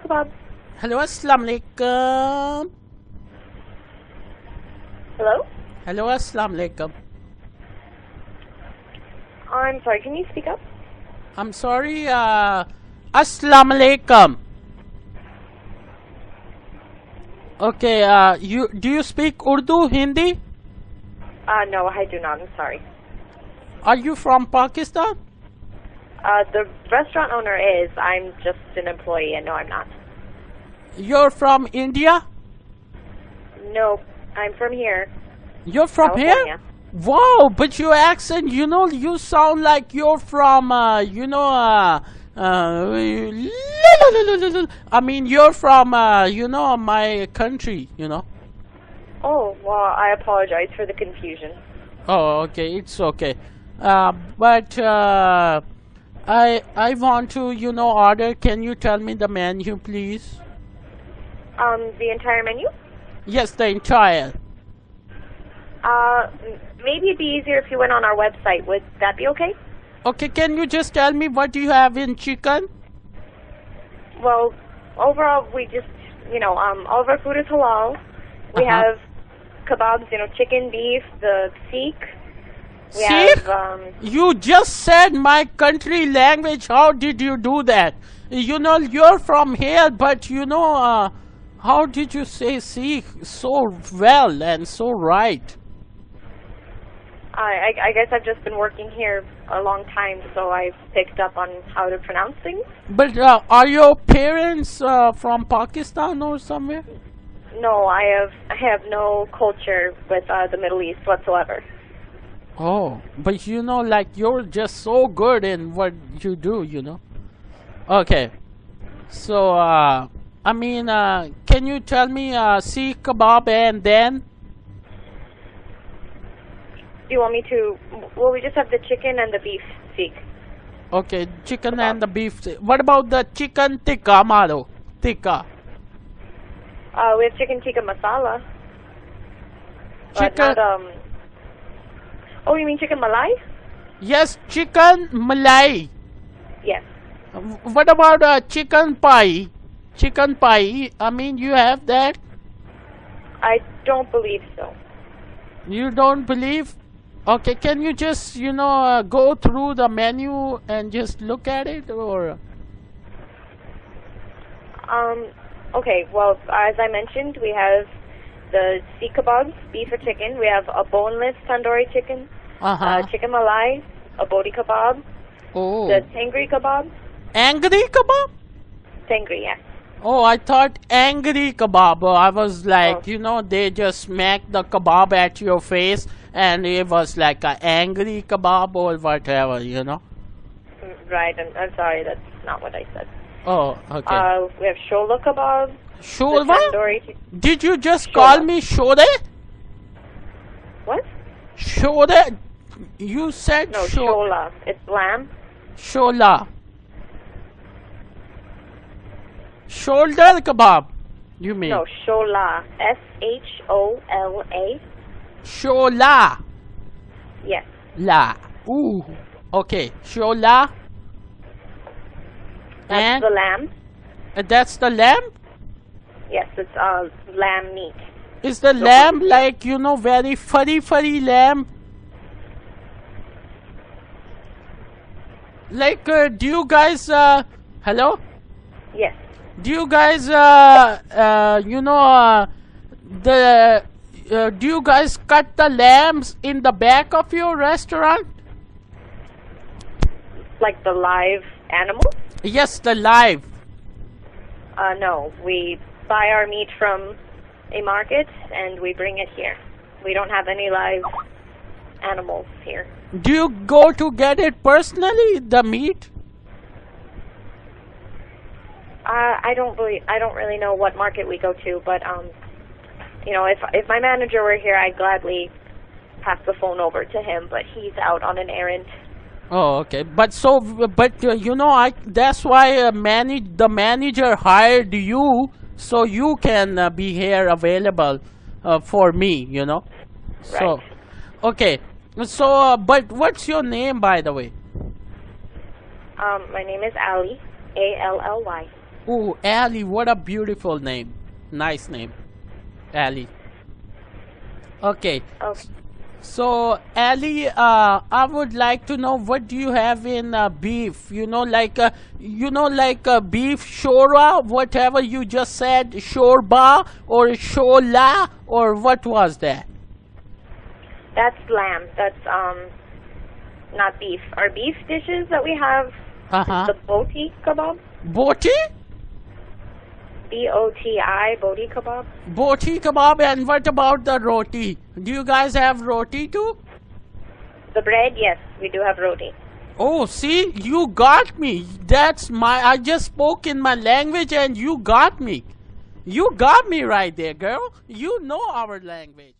kebab. Hello, assalamu alaikum. Hello? Hello, assalamu alaikum. I'm sorry, can you speak up? I'm sorry, assalamu alaikum. Okay, do you speak Urdu, Hindi? No, I do not. I'm sorry. Are you from Pakistan? The restaurant owner is. I'm just an employee, and no, I'm not. You're from India? No, I'm from here. You're from California. here? Wow, but your accent, you sound like you're from, I mean, you're from, my country, Oh, well, I apologize for the confusion. Oh, okay, it's okay. But I want to, order. Can you tell me the menu, please? The entire menu? Yes, the entire. Maybe it'd be easier if you went on our website. Would that be okay? Okay, can you just tell me what you have in chicken? Well, overall, we just, all of our food is halal. We have kebabs, chicken, beef, the Sikh. Sikh? You just said my country language. How did you do that? You're from here, but how did you say Sikh so well and so right? I guess I've just been working here a long time, so I've picked up on how to pronounce things. But are your parents from Pakistan or somewhere? No, I have no culture with the Middle East whatsoever. Oh, but you're just so good in what you do, Okay. So, can you tell me Sikh kebab and then? Do you want me to? Well, we just have the chicken and the beef Sikh. Okay, chicken and the beef. What about the chicken tikka, Malo? Tikka. We have chicken tikka masala. But Chicken. not, oh, you mean chicken malai? Yes, chicken malai. Yes. What about chicken pie? Chicken pie. You have that? I don't believe so. You don't believe? Okay, can you just, go through the menu and just look at it, or? Okay, well, as I mentioned, we have the Sikh kebabs, beef or chicken. We have a boneless tandoori chicken, chicken malai, a bodi kebab, the tangri kebab. Angry kebab? Tangri, yes. Oh, I thought angry kebab. I was like, they just smack the kebab at your face, and it was like an angry kebab or whatever, Right, I'm sorry, that's not what I said. Oh, okay. We have shola kebab. Shola? Did you just call me shore? What? Shore? You said no, shola. It's lamb. Shola. Shoulder kebab, you mean? No, shola. S-H-O-L-A. Shola. Yes. La. Ooh. Okay. Shola. That's the lamb. That's the lamb? Yes, it's lamb meat. Is the lamb like, very furry lamb? Like, do you guys, hello? Yes. Do you guys, do you guys cut the lambs in the back of your restaurant? Like the live animal? Yes, the live. No, we buy our meat from a market and we bring it here. We don't have any live animals here. Do you go to get it personally, the meat? I don't really know what market we go to, but if my manager were here, I'd gladly pass the phone over to him, but he's out on an errand. Oh, okay. But that's why the manager hired you, so you can be here available for me, Right. So, okay. So, but what's your name, by the way? My name is Allie, A-L-L-Y. Oh, Ali, what a beautiful name. Nice name. Ali. Okay. So, Ali, I would like to know, what do you have in beef? Like beef shorba, whatever you just said, shorba or shola, or what was that? That's lamb. That's not beef. Our beef dishes that we have, the boti kebab. Boti? B-O-T-I, boti kebab. Boti kebab, and what about the roti? Do you guys have roti too? The bread, yes, we do have roti. Oh, see, you got me. I just spoke in my language and you got me. You got me right there, girl. You know our language.